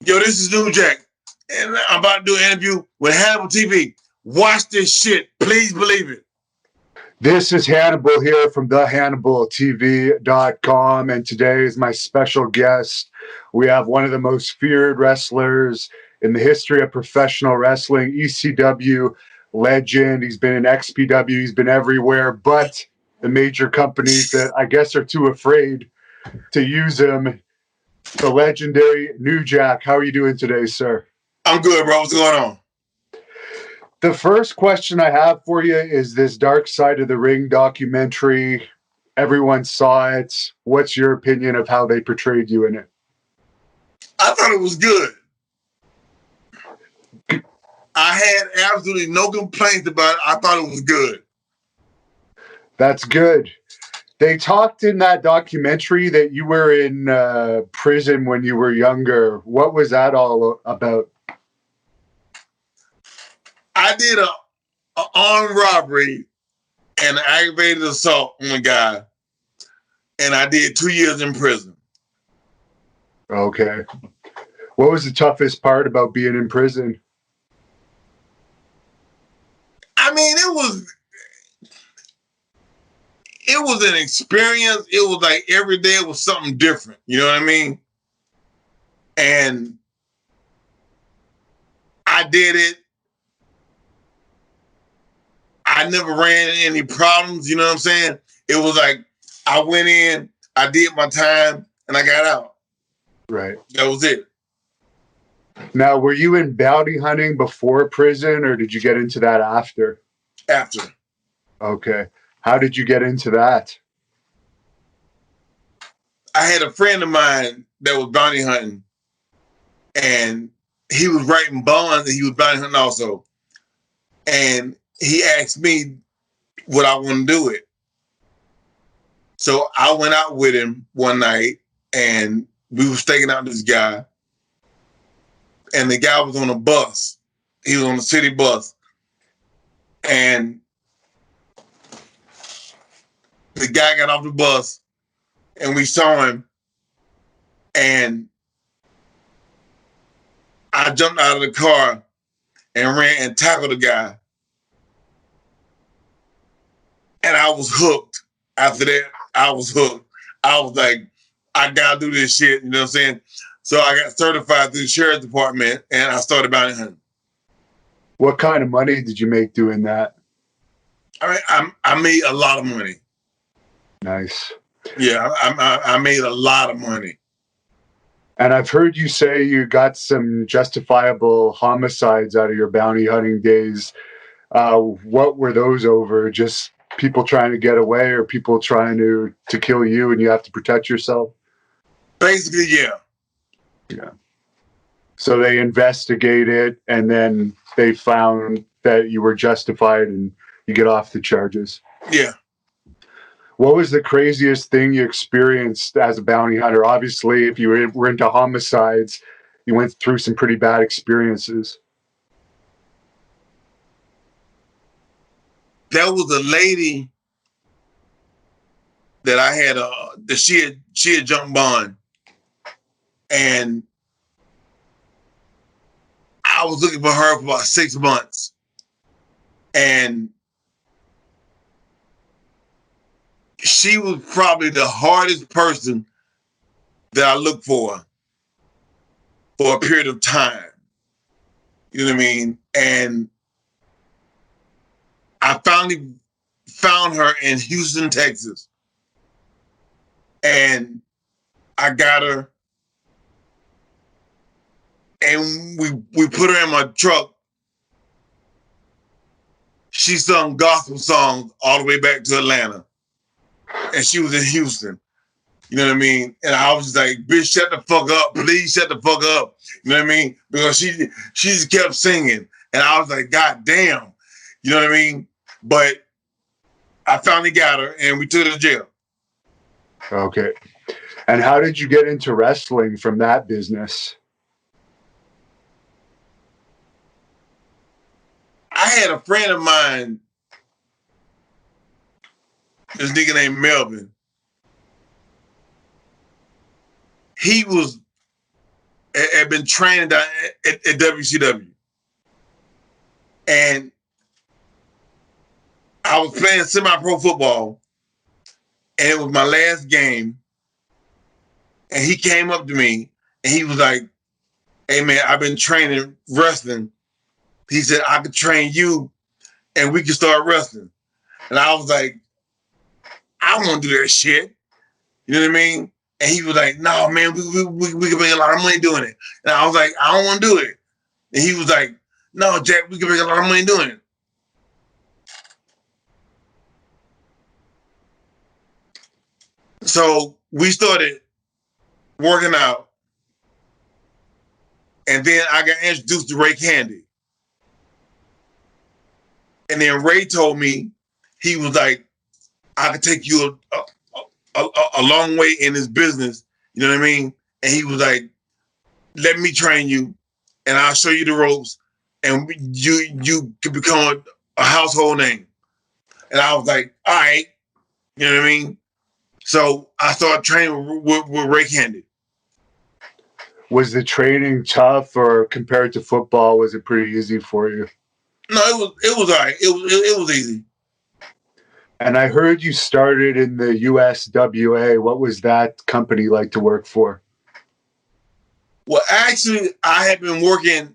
Yo, this is New Jack, and I'm about to do an interview with Hannibal TV. Watch this shit. Please believe it. This is Hannibal here from thehannibaltv.com, and today is my special guest. We have one of the most feared wrestlers in the history of professional wrestling, ECW legend. He's been in XPW, he's been everywhere, but the major companies that I guess are too afraid to use him. The legendary New Jack. How are you doing today, sir? I'm good, bro. What's going on? The first question I have for you is this Dark Side of the Ring documentary. Everyone saw it. What's your opinion of how they portrayed you in it? I thought it was good. I had absolutely no complaints about it. I thought it was good. That's good. They talked in that documentary that you were in prison when you were younger. What was that all about? I did a armed robbery and an aggravated assault on a guy, and I did 2 years in prison. Okay. What was the toughest part about being in prison? I mean, it was an experience. It was like every day was something different. You know what I mean? And I did it. I never ran into any problems. You know what I'm saying? It was like I went in, I did my time, and I got out. Right. That was it. Now, were you in bounty hunting before prison, or did you get into that after? After. Okay. How did you get into that? I had a friend of mine that was bounty hunting, and he was writing bonds, and he was bounty hunting also. And he asked me would I want to do it. So I went out with him one night, and we were staking out this guy. And the guy was on a bus. He was on a city bus. And the guy got off the bus, and we saw him, and I jumped out of the car and ran and tackled the guy. And I was hooked. After that, I was hooked. I was like, I gotta do this shit, you know what I'm saying? So I got certified through the sheriff's department, and I started bounty hunting. What kind of money did you make doing that? I made a lot of money. Nice. Yeah, I made a lot of money. And I've heard you say you got some justifiable homicides out of your bounty hunting days. What were those over? Just people trying to get away, or people trying to kill you and you have to protect yourself? Basically, yeah. Yeah. So they investigated, and then they found that you were justified and you get off the charges. Yeah. What was the craziest thing you experienced as a bounty hunter? Obviously, if you were into homicides, you went through some pretty bad experiences. There was a lady that I had that she had jumped bond, and I was looking for her for about 6 months, and she was probably the hardest person that I looked for a period of time. You know what I mean? And I finally found her in Houston, Texas. And I got her, and we put her in my truck. She sung gospel songs all the way back to Atlanta. And she was in Houston. You know what I mean? And I was just like, bitch, shut the fuck up. Please shut the fuck up. You know what I mean? Because she just kept singing. And I was like, God damn. You know what I mean? But I finally got her, and we took her to jail. Okay. And how did you get into wrestling from that business? I had a friend of mine, this nigga named Melvin. He was had been training down at WCW. And I was playing semi-pro football, and it was my last game. And he came up to me, and he was like, "Hey, man, I've been training wrestling." He said, "I could train you, and we could start wrestling." And I was like, "I don't want to do that shit." You know what I mean? And he was like, "No, man, we can make a lot of money doing it." And I was like, "I don't want to do it." And he was like, "No, Jack, we can make a lot of money doing it." So we started working out, and then I got introduced to Ray Candy. And then Ray told me, he was like, "I could take you a long way in this business." You know what I mean? And he was like, "Let me train you, and I'll show you the ropes, and you can become a household name." And I was like, "All right." You know what I mean? So I started training with Ray Candy. Was the training tough, or compared to football, was it pretty easy for you? No, it was all right. It was easy. And I heard you started in the USWA. What was that company like to work for? Well, actually, I had been working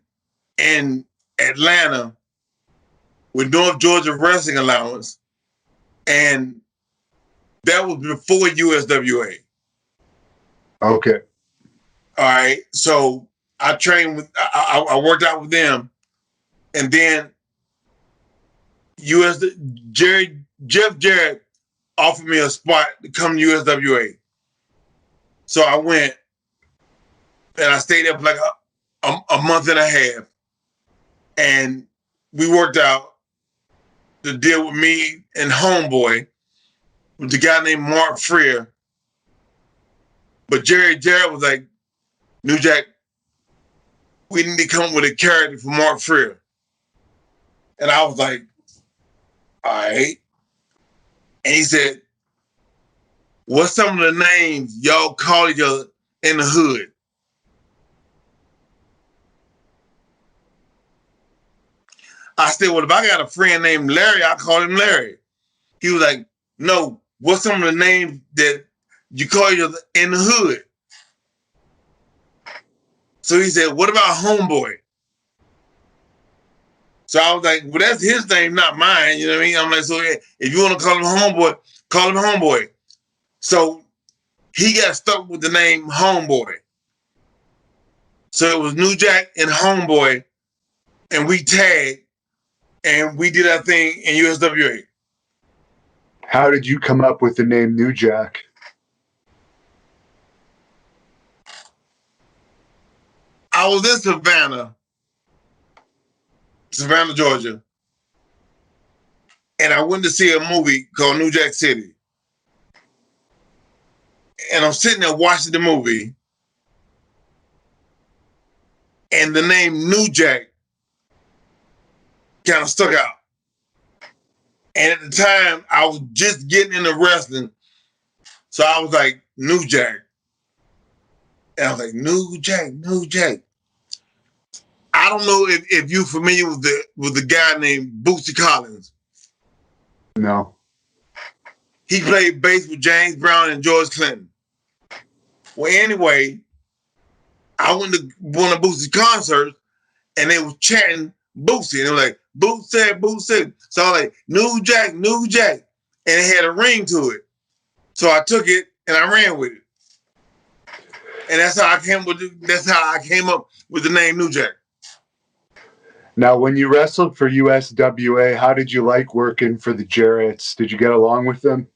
in Atlanta with North Georgia Wrestling Allowance, and that was before USWA. Okay. All right. So I trained with, I worked out with them, and then Jeff Jarrett offered me a spot to come to USWA. So I went, and I stayed there for like a month and a half, and we worked out the deal with me and Homeboy with the guy named Mark Freer. But Jarrett was like, "New Jack, we need to come up with a character for Mark Freer." And I was like, "All right." And he said, "What's some of the names y'all call each other in the hood?" I said, "Well, if I got a friend named Larry, I call him Larry." He was like, "No, what's some of the names that you call each other in the hood?" So he said, "What about Homeboy?" So I was like, "Well, that's his name, not mine." You know what I mean? I'm like, "So if you want to call him Homeboy, call him Homeboy." So he got stuck with the name Homeboy. So it was New Jack and Homeboy, and we tagged, and we did our thing in USWA. How did you come up with the name New Jack? I was in Savannah, Georgia, and I went to see a movie called New Jack City. And I'm sitting there watching the movie, and the name New Jack kind of stuck out. And at the time, I was just getting into wrestling, so I was like, New Jack. And I was like, New Jack, New Jack. I don't know if you're familiar with the guy named Bootsy Collins. No. He played bass with James Brown and George Clinton. Well, anyway, I went to one of Bootsy's concerts, and they was chanting Bootsy, and they were like, Bootsy, Bootsy. So I was like, New Jack, New Jack. And it had a ring to it. So I took it and I ran with it. And that's how I came up with the name New Jack. Now, when you wrestled for USWA, how did you like working for the Jarretts? Did you get along with them?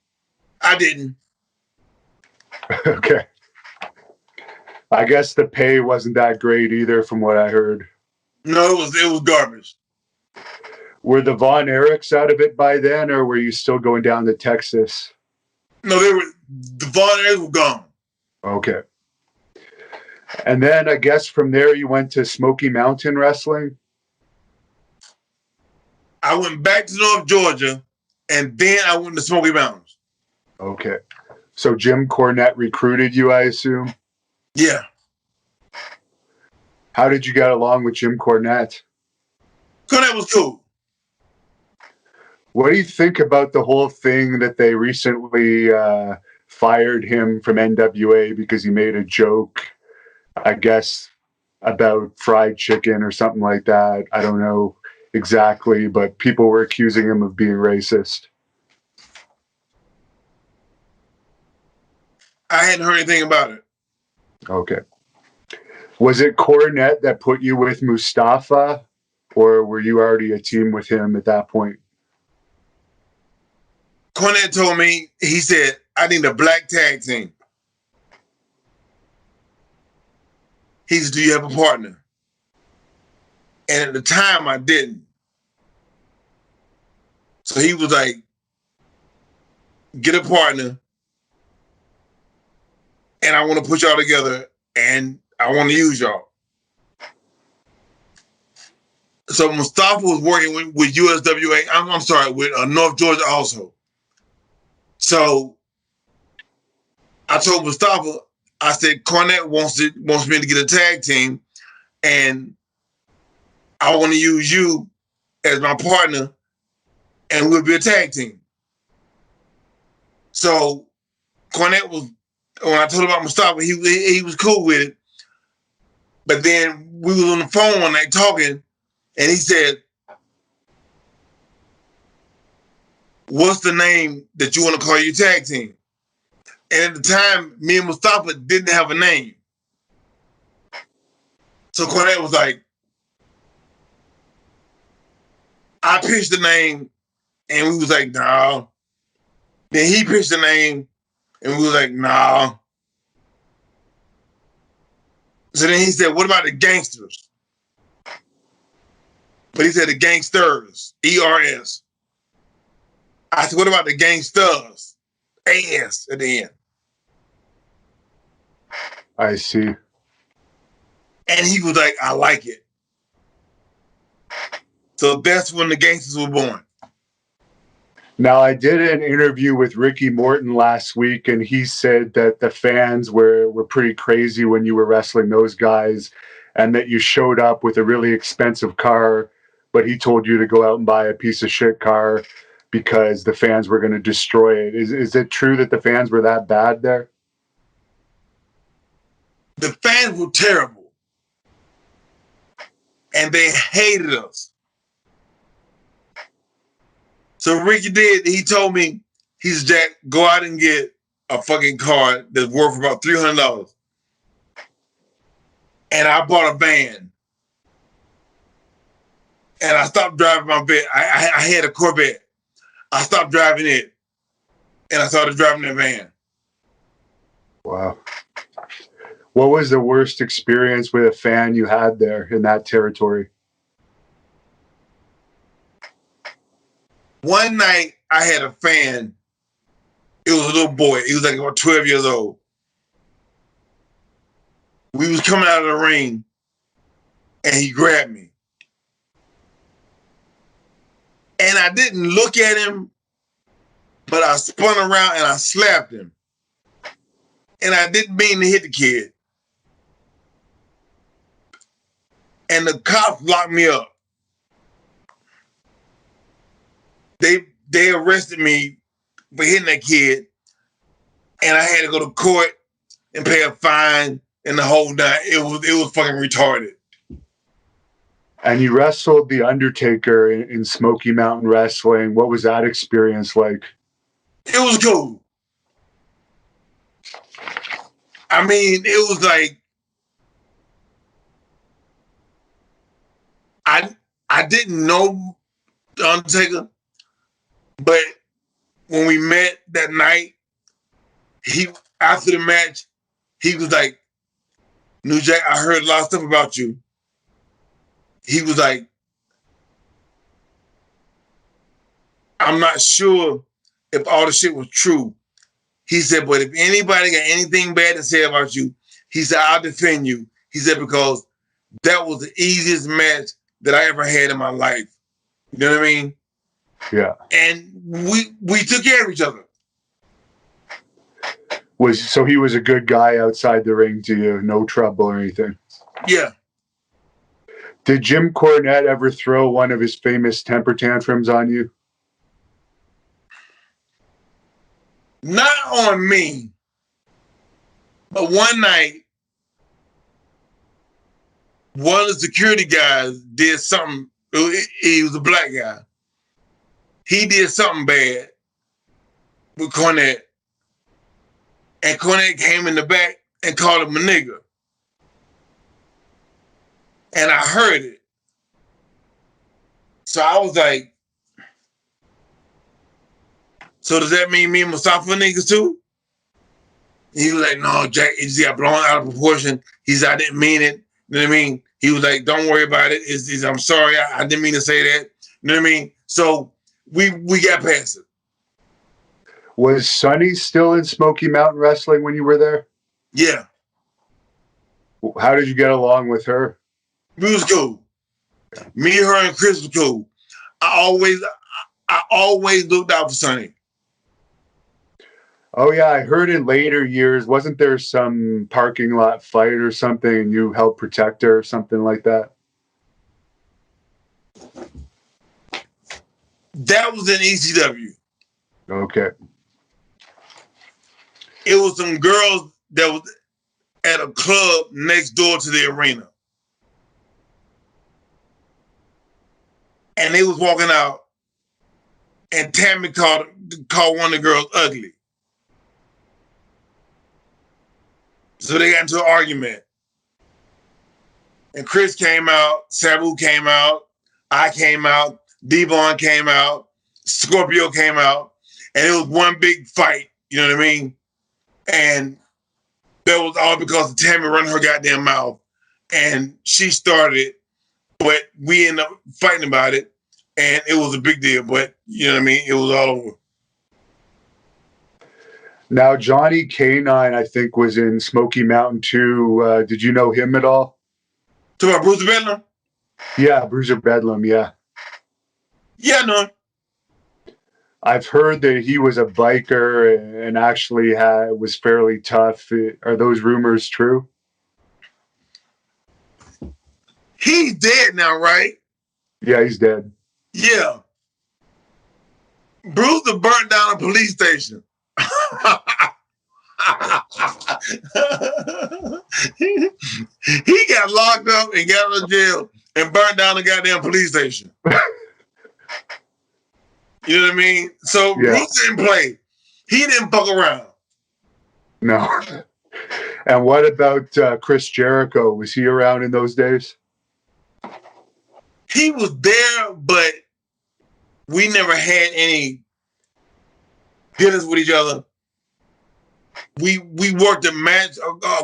I didn't. Okay. I guess the pay wasn't that great either, from what I heard. No, it was garbage. Were the Von Erichs out of it by then, or were you still going down to Texas? No, the Von Erichs were gone. Okay. And then I guess from there you went to Smokey Mountain Wrestling? I went back to North Georgia, and then I went to Smoky Mountains. Okay. So Jim Cornette recruited you, I assume? Yeah. How did you get along with Jim Cornette? Cornette was cool. What do you think about the whole thing that they recently fired him from NWA because he made a joke, I guess, about fried chicken or something like that? I don't know exactly, but people were accusing him of being racist. I hadn't heard anything about it. Okay. Was it Cornette that put you with Mustafa, or were you already a team with him at that point? Cornette told me, he said, I need a black tag team. He said, do you have a partner? And at the time, I didn't. So he was like, get a partner, and I want to put y'all together, and I want to use y'all. So Mustafa was working with USWA, I'm sorry, with North Georgia also. So I told Mustafa, I said, Cornette wants me to get a tag team, and I want to use you as my partner, and we'll be a tag team. So Cornette was, when I told him about Mustafa, he was cool with it. But then we was on the phone one night talking, and he said, what's the name that you want to call your tag team? And at the time, me and Mustafa didn't have a name. So Cornette was like, I pitched the name, and we was like, nah. Then he pitched the name, and we was like, nah. So then he said, what about the gangsters? But he said the gangsters, E-R-S. I said, what about the gangsters? A-S at the end. I see. And he was like, I like it. So that's when the gangsters were born. Now, I did an interview with Ricky Morton last week, and he said that the fans were pretty crazy when you were wrestling those guys, and that you showed up with a really expensive car, but he told you to go out and buy a piece of shit car because the fans were going to destroy it. Is it true that the fans were that bad there? The fans were terrible. And they hated us. So Ricky he told me, he said, Jack, go out and get a fucking car that's worth about $300. And I bought a van. And I stopped driving my van. I had a Corvette. I stopped driving it. And I started driving the van. Wow. What was the worst experience with a fan you had there in that territory? One night, I had a fan. It was a little boy. He was like about 12 years old. We was coming out of the ring, and he grabbed me. And I didn't look at him, but I spun around and I slapped him. And I didn't mean to hit the kid. And the cops locked me up. They arrested me for hitting that kid, and I had to go to court and pay a fine and the whole nine. It was fucking retarded. And you wrestled The Undertaker in Smokey Mountain Wrestling. What was that experience like? It was cool. I mean, it was like, I didn't know The Undertaker, but when we met that night, after the match, he was like, New Jack, I heard a lot of stuff about you. He was like, I'm not sure if all the shit was true. He said, but if anybody got anything bad to say about you, he said, I'll defend you. He said, because that was the easiest match that I ever had in my life. You know what I mean? Yeah. And we took care of each other. So he was a good guy outside the ring to you, no trouble or anything? Yeah. Did Jim Cornette ever throw one of his famous temper tantrums on you? Not on me, but one night, one of the security guys did something. He was a black guy. He did something bad with Cornette. And Cornette came in the back and called him a nigger. And I heard it. So I was like, so does that mean me and Mustafa niggas too? And he was like, no, Jack, it just got blown out of proportion. He said, I didn't mean it. You know what I mean? He was like, don't worry about it. I'm sorry, I didn't mean to say that. You know what I mean? So we got past it. Was Sunny still in Smokey Mountain Wrestling when you were there? Yeah. How did you get along with her? We was cool. Me, her, and Chris was cool. I always looked out for Sunny. Oh yeah, I heard in later years, wasn't there some parking lot fight or something and you helped protect her or something like that? That was in ECW. Okay. It was some girls that was at a club next door to the arena. And they was walking out, and Tammy called one of the girls ugly. So they got into an argument. And Chris came out, Sabu came out, I came out, D-Von came out, Scorpio came out, and it was one big fight, you know what I mean? And that was all because of Tammy running her goddamn mouth. And she started it, but we ended up fighting about it, and it was a big deal, but you know what I mean? It was all over. Now, Johnny K9, I think, was in Smokey Mountain too. Did you know him at all? Talk about Bruiser Bedlam? Yeah, Bruiser Bedlam, yeah. Yeah, I know him. I've heard that he was a biker and actually was fairly tough. Are those rumors true? He's dead now, right? Yeah, he's dead. Yeah. Bruiser burnt down a police station. He got locked up and got out of jail and burnt down the goddamn police station. You know what I mean? So yeah. Bruce didn't play. He didn't fuck around. No. And what about Chris Jericho? Was he around in those days? He was there, but we never had any dinners with each other. We worked a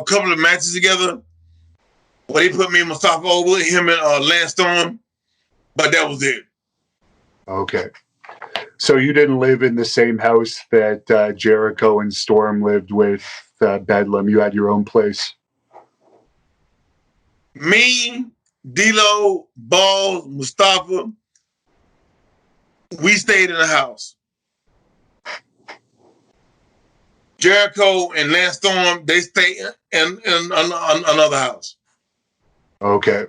couple of matches together. Well, they put me and Mustafa over, him and Lance Storm, but that was it. Okay. So you didn't live in the same house that Jericho and Storm lived with Bedlam. You had your own place. Me, D-Lo, Balls, Mustafa, we stayed in the house. Jericho and Lance Storm, they stayed in another house. Okay.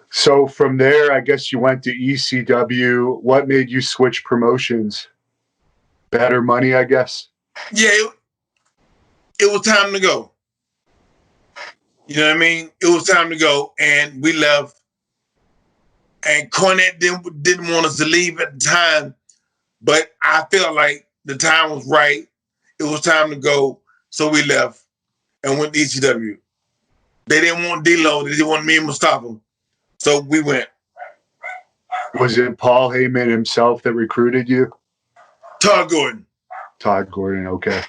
So from there, I guess you went to ECW. What made you switch promotions? Better money, I guess? Yeah, it was time to go. You know what I mean? It was time to go, and we left. And Cornette didn't want us to leave at the time, but I felt like the time was right. It was time to go, so we left and went to ECW. They didn't want D-Lo. They didn't want me and Mustafa. So we went. Was it Paul Heyman himself that recruited you? Todd Gordon. Todd Gordon, okay.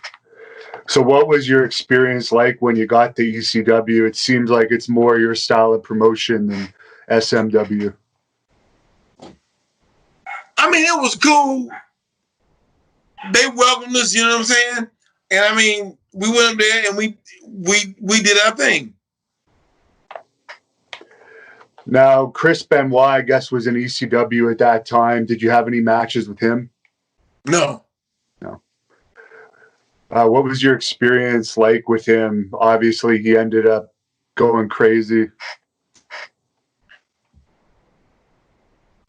So what was your experience like when you got to ECW? It seems like it's more your style of promotion than SMW. I mean, it was cool. They welcomed us, you know what I'm saying? And I mean, we went up there and we did our thing. Now, Chris Benoit, I guess, was in ECW at that time. Did you have any matches with him? No. No. What was your experience like with him? Obviously, he ended up going crazy.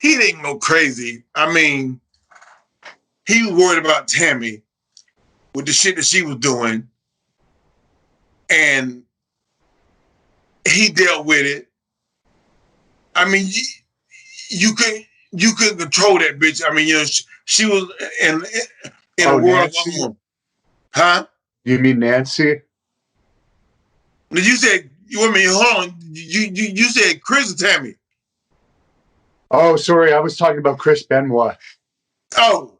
he didn't go crazy. I mean, he was worried about Tammy with the shit that she was doing, and he dealt with it. I mean, you couldn't control that bitch. I mean, she was in a world of her own. Huh? You mean Nancy? You said, hold on. You said Chris or Tammy? Oh, sorry. I was talking about Chris Benoit. Oh,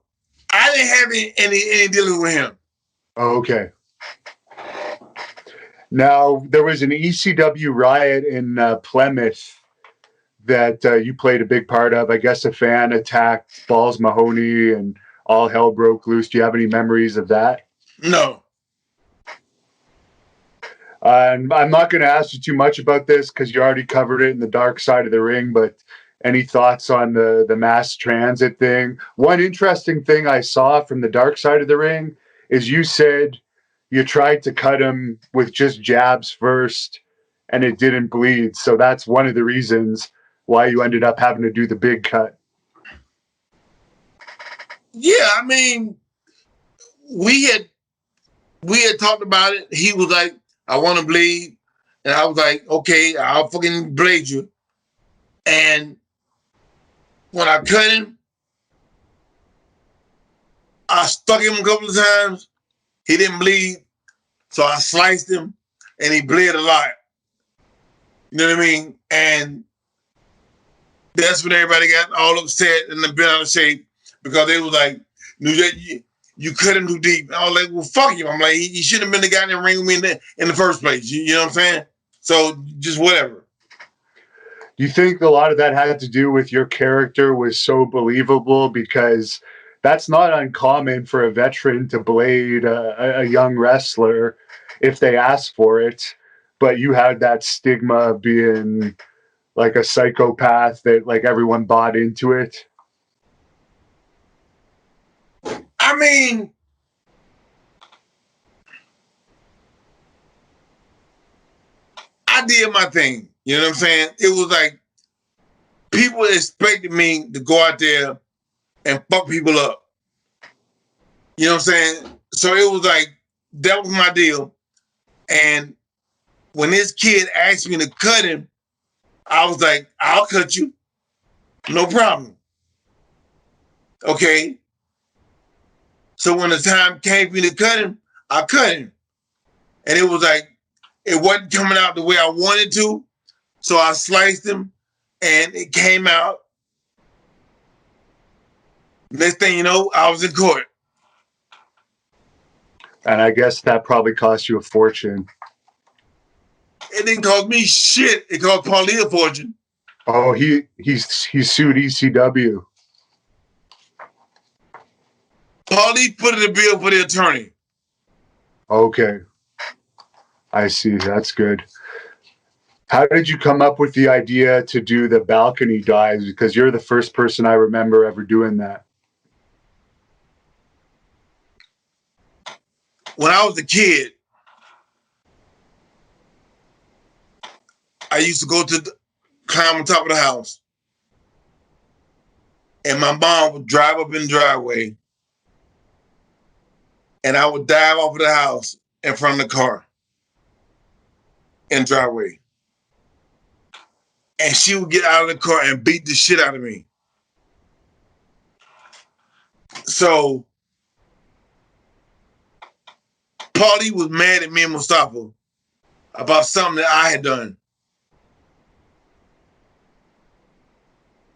I didn't have any dealings with him. Oh, okay. Now, there was an ECW riot in Plymouth that you played a big part of. I guess a fan attacked Balls Mahoney and all hell broke loose. Do you have any memories of that? No. And I'm not going to ask you too much about this because you already covered it in the dark side of the ring, but any thoughts on the mass transit thing? One interesting thing I saw from the dark side of the ring is you said you tried to cut him with just jabs first and it didn't bleed. So that's one of the reasons why you ended up having to do the big cut. Yeah, I mean, we had talked about it. He was like, I want to bleed. And I was like, okay, I'll fucking blade you. And when I cut him, I stuck him a couple of times. He didn't bleed. So I sliced him and he bled a lot. You know what I mean? And that's when everybody got all upset and bent out of shape because they was like, you cut him too deep. And I was like, well, fuck you. I'm like, he shouldn't have been the guy in the ring with me in the first place. You know what I'm saying? So just whatever. Do you think a lot of that had to do with your character was so believable? Because that's not uncommon for a veteran to blade a young wrestler if they ask for it. But you had that stigma of being like a psychopath that like everyone bought into it. I mean, I did my thing. You know what I'm saying? It was like people expected me to go out there and fuck people up. You know what I'm saying? So it was like, that was my deal. And when this kid asked me to cut him, I was like, I'll cut you. No problem. Okay. So when the time came for me to cut him, I cut him. And it was like, it wasn't coming out the way I wanted to. So I sliced him and it came out. Next thing you know, I was in court. And I guess that probably cost you a fortune. It didn't cost me shit. It cost Paulie a fortune. Oh, he sued ECW. Paulie put in a bill for the attorney. Okay. I see. That's good. How did you come up with the idea to do the balcony dives? Because you're the first person I remember ever doing that. When I was a kid, I used to go to climb on top of the house. And my mom would drive up in the driveway. And I would dive off of the house in front of the car. In the driveway. And she would get out of the car and beat the shit out of me. So, Paulie was mad at me and Mustafa about something that I had done.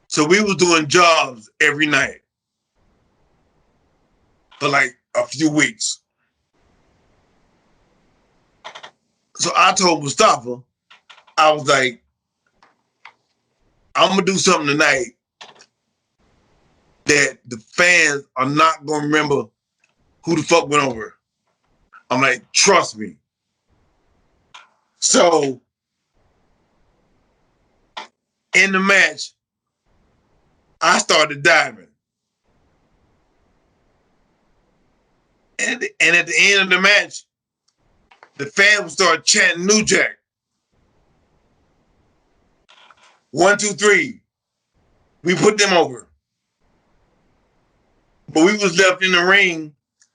So we was doing jobs every night for like a few weeks. So I told Mustafa, I was like, I'm gonna do something tonight that the fans are not gonna remember who the fuck went over. I'm like, trust me. So in the match, I started diving. And at the end of the match, the fans would start chanting New Jack. 1, 2, 3. We put them over. But we was left in the ring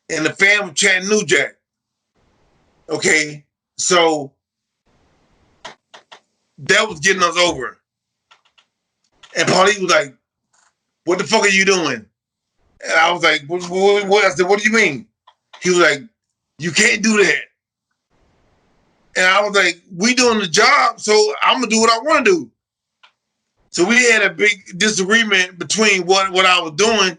and the fan was chanting New Jack. Okay, so that was getting us over. And Paulie was like, "What the fuck are you doing?" And I was like, what? I said, "What do you mean?" He was like, "You can't do that." And I was like, "We doing the job, so I'm gonna do what I want to do." So we had a big disagreement between what I was doing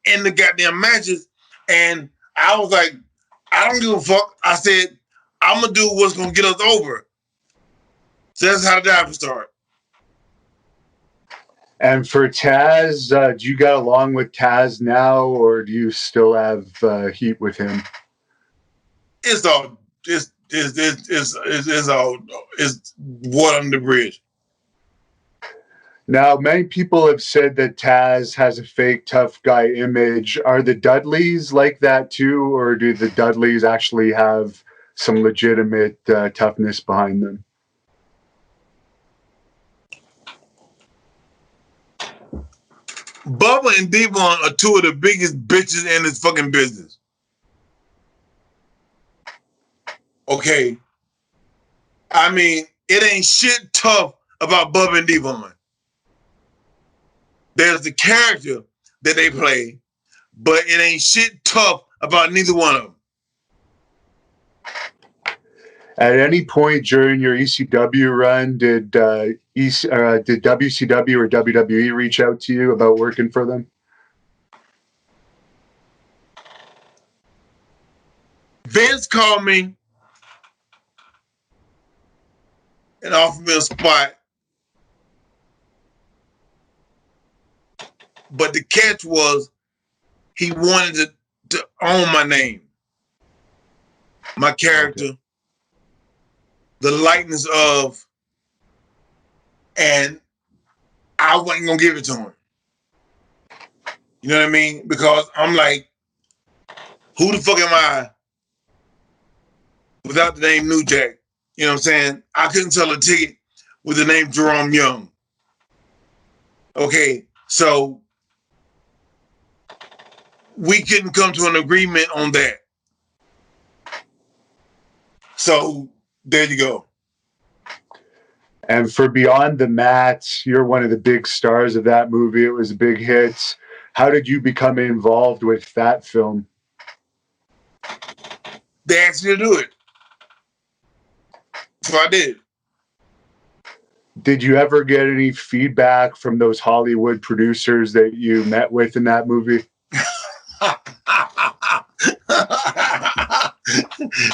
and the goddamn matches. And I was like, "I don't give a fuck." I said, "I'm gonna do what's gonna get us over." So that's how the dive started. And for Taz, do you get along with Taz now, or do you still have heat with him? It's all it's water under the bridge. Now, many people have said that Taz has a fake tough guy image. Are the Dudleys like that too, or do the Dudleys actually have some legitimate toughness behind them? Bubba and Devon are two of the biggest bitches in this fucking business. Okay. I mean, it ain't shit tough about Bubba and Devon. There's the character that they play, but it ain't shit tough about neither one of them. At any point during your ECW run, did WCW or WWE reach out to you about working for them? Vince called me and offered me a spot. But the catch was he wanted to own my name, my character, okay, the likeness of, and I wasn't going to give it to him. You know what I mean? Because I'm like, who the fuck am I without the name New Jack? You know what I'm saying? I couldn't sell a ticket with the name Jerome Young. Okay, so we couldn't come to an agreement on that. So there you go. And for Beyond the Mats, you're one of the big stars of that movie. It was a big hit. How did you become involved with that film? They asked me to do it. So I did. Did you ever get any feedback from those Hollywood producers that you met with in that movie?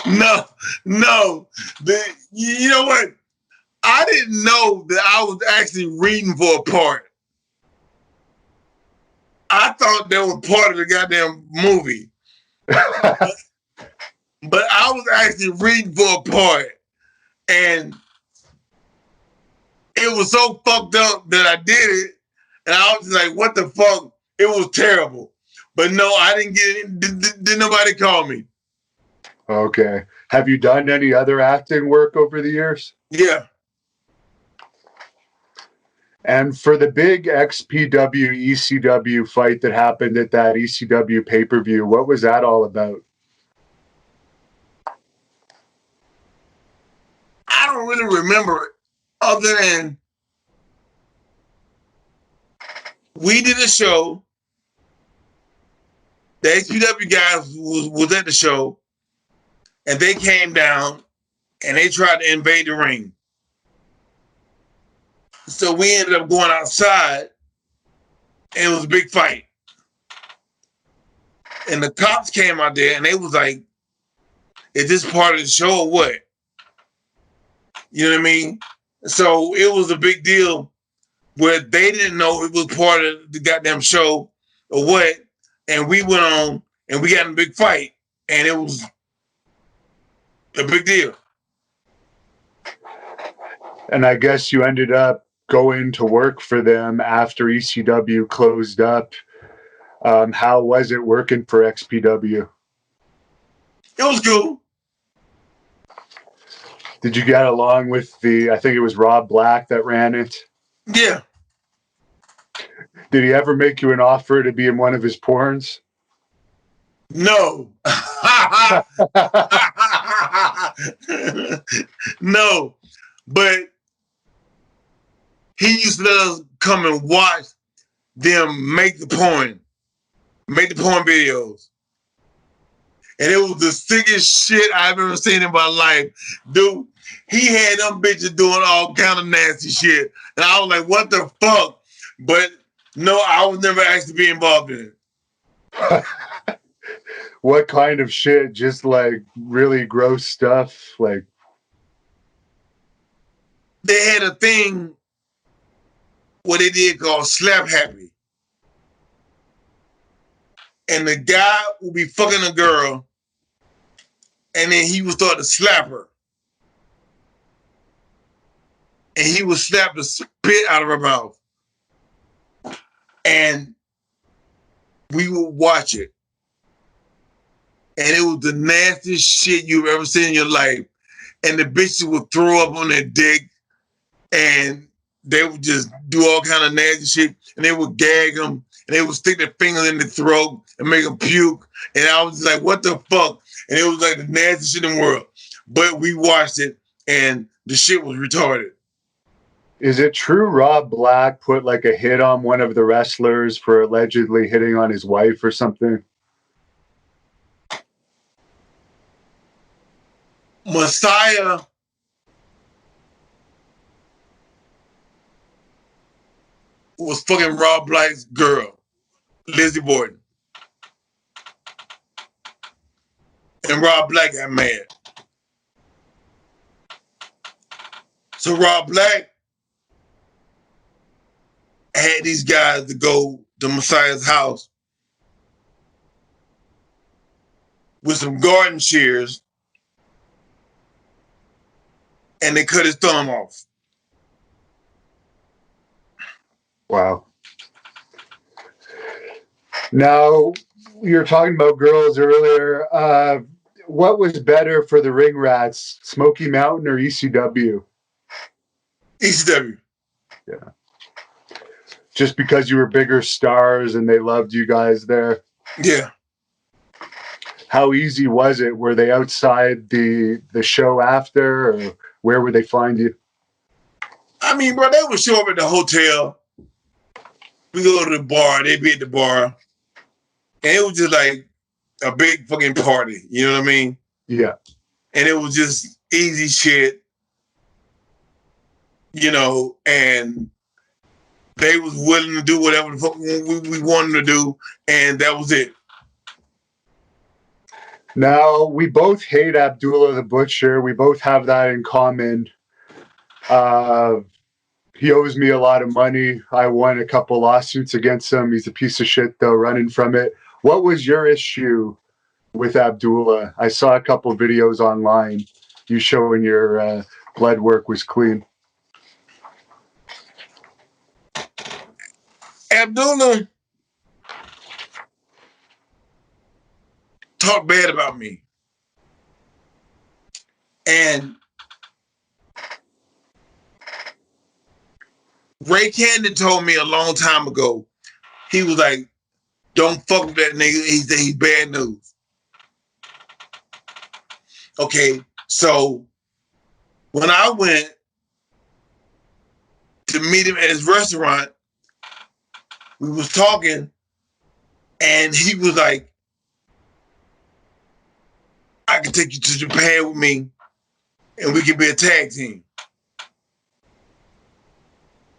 No. You know what? I didn't know that I was actually reading for a part. I thought they were part of the goddamn movie. But I was actually reading for a part. And it was so fucked up that I did it. And I was like, what the fuck? It was terrible. But no, I didn't get it. Did nobody call me. Okay. Have you done any other acting work over the years? Yeah. And for the big XPW ECW fight that happened at that ECW pay-per-view, what was that all about? I don't really remember it, other than we did a show. The XPW guys was at the show, and they came down and they tried to invade the ring. So we ended up going outside, and it was a big fight. And the cops came out there, and they was like, is this part of the show or what? You know what I mean? So it was a big deal where they didn't know it was part of the goddamn show or what. And we went on, and we got in a big fight, and it was a big deal. And I guess you ended up going to work for them after ECW closed up. How was it working for XPW? It was cool. Did you get along with I think it was Rob Black that ran it? Yeah. Did he ever make you an offer to be in one of his porns? No. No. But he used to let us come and watch them make the porn videos. And it was the sickest shit I've ever seen in my life. Dude, he had them bitches doing all kind of nasty shit. And I was like, what the fuck? But no, I was never asked to be involved in it. What kind of shit? Just like really gross stuff? Like, they had a thing what they did called Slap Happy. And the guy would be fucking a girl, and then he would start to slap her. And he would slap the spit out of her mouth. And we would watch it. And it was the nastiest shit you've ever seen in your life. And the bitches would throw up on their dick, and they would just do all kind of nasty shit, and they would gag them, and they would stick their fingers in the throat and make them puke. And I was like, what the fuck? And it was like the nastiest shit in the world. But we watched it, and the shit was retarded. Is it true Rob Black put like a hit on one of the wrestlers for allegedly hitting on his wife or something? Messiah was fucking Rob Black's girl, Lizzie Borden. And Rob Black got mad. So Rob Black had these guys to go to Messiah's house with some garden shears, and they cut his thumb off. Wow. Now, you were talking about girls earlier. What was better for the ring rats, Smokey Mountain or ECW? ECW. Yeah. Just because you were bigger stars and they loved you guys there? Yeah. How easy was it? Were they outside the show after, or where would they find you? I mean, bro, they would show up at the hotel. We go to the bar, they'd be at the bar. And it was just like a big fucking party. You know what I mean? Yeah. And it was just easy shit. You know, and they was willing to do whatever the fuck we wanted to do, and that was it. Now, we both hate Abdullah the Butcher. We both have that in common. He owes me a lot of money. I won a couple lawsuits against him. He's a piece of shit, though, running from it. What was your issue with Abdullah? I saw a couple videos online. You showing your blood work was clean. Abdullah talked bad about me. And Ray Candy told me a long time ago, he was like, don't fuck with that nigga. He's bad news. Okay, so when I went to meet him at his restaurant, we was talking, and he was like, I can take you to Japan with me, and we can be a tag team.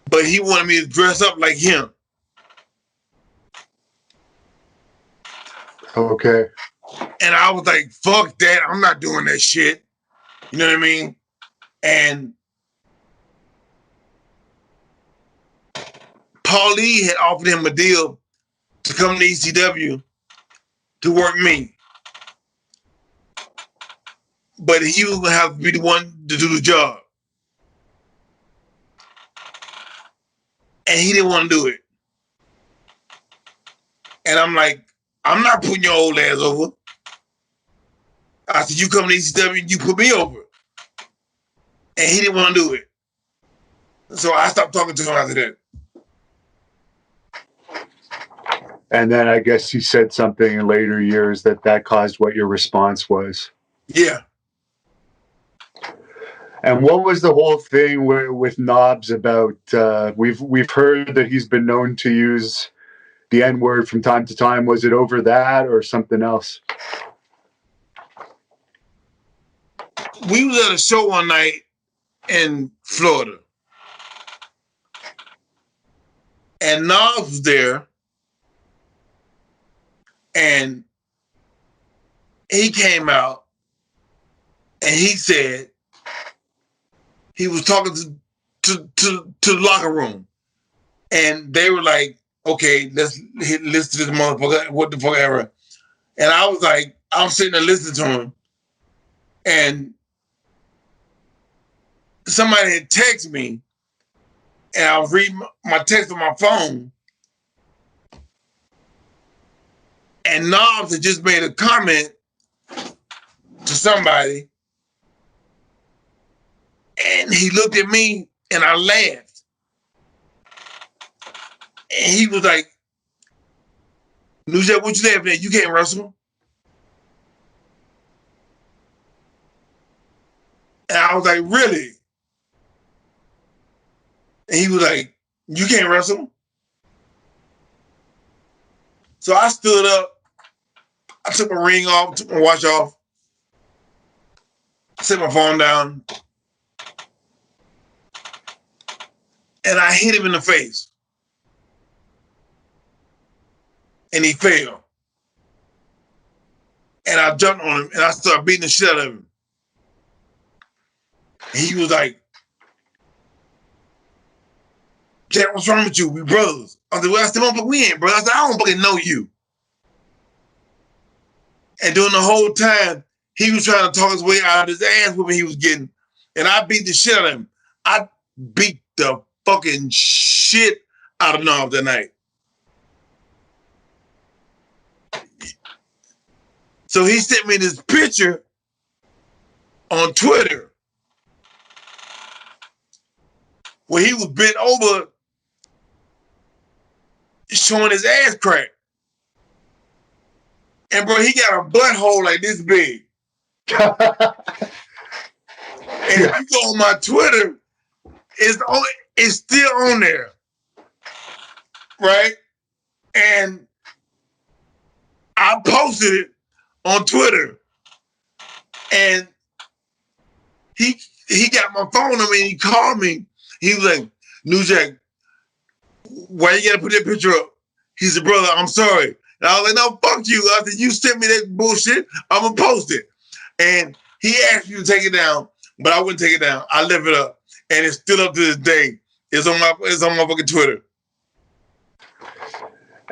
But he wanted me to dress up like him. Okay. And I was like, fuck that. I'm not doing that shit. You know what I mean? And Paulie had offered him a deal to come to ECW to work me. But he was going to have to be the one to do the job. And he didn't want to do it. And I'm like, I'm not putting your old ass over. I said, you come to ECW and you put me over. And he didn't want to do it. So I stopped talking to him after that. And then I guess he said something in later years that caused what your response was. Yeah. And what was the whole thing with Knobs about? We've heard that he's been known to use the N-word from time to time. Was it over that or something else? We was at a show one night in Florida, and Knobs was there, and he came out, and he said he was talking to the locker room, and they were like, "Okay, let's listen to this motherfucker. What the fuck ever." And I was like, I'm sitting there listening to him, and somebody had texted me, and I was reading my text on my phone, and Knobs had just made a comment to somebody, and he looked at me, and I laughed. And he was like, "Nujat, what you laughing at? You can't wrestle." And I was like, "Really?" And he was like, "You can't wrestle?" So I stood up, I took my ring off, took my watch off, set my phone down, and I hit him in the face. And he fell. And I jumped on him and I started beating the shit out of him. And he was like, "Jack, what's wrong with you? We brothers." I said, "Well," I said, "Motherfucker, we ain't brothers." I said, "I don't fucking know you." And during the whole time, he was trying to talk his way out of his ass whooping he was getting. And I beat the shit out of him. I beat the fucking shit out of Knobs that night. So he sent me this picture on Twitter where he was bent over showing his ass crack. And bro, he got a butthole like this big. And if you go on my Twitter, it's still on there. Right? And I posted it on Twitter. And he got my phone on me and he called me. He was like, "Nujat, why you gotta put that picture up?" He said, "Brother, I'm sorry." And I was like, "No, fuck you." I said, "You sent me that bullshit, I'm gonna post it." And he asked me to take it down, but I wouldn't take it down. I left it up. And it's still up to this day. It's on my fucking Twitter.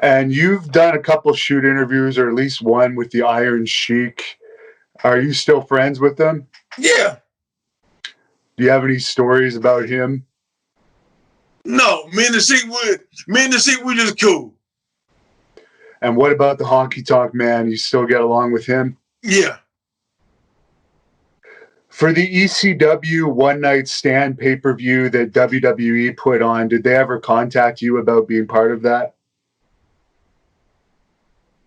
And you've done a couple shoot interviews, or at least one with the Iron Sheik. Are you still friends with them? Yeah. Do you have any stories about him? No, me and the Sheik, we just cool. And what about the Honky Tonk Man? You still get along with him? Yeah. For the ECW One Night Stand pay-per-view that WWE put on, did they ever contact you about being part of that?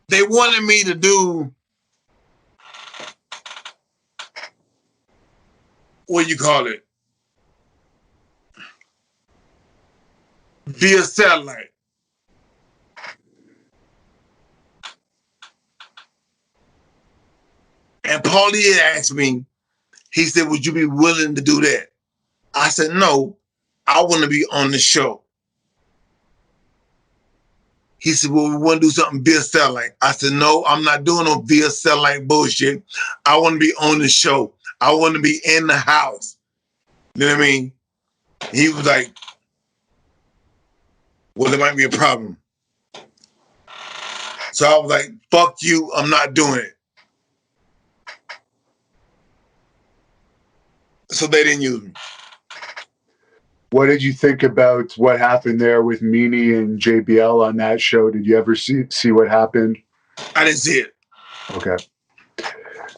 They wanted me to do, what do you call it? Via satellite. And Paulie had asked me, he said, "Would you be willing to do that?" I said, "No, I want to be on the show." He said, "Well, we want to do something via satellite." I said, "No, I'm not doing no via satellite bullshit. I want to be on the show. I want to be in the house." You know what I mean? He was like, "Well, there might be a problem." So I was like, "Fuck you, I'm not doing it." So they didn't use me. What did you think about what happened there with Meanie and JBL on that show? Did you ever see what happened? I didn't see it. Okay.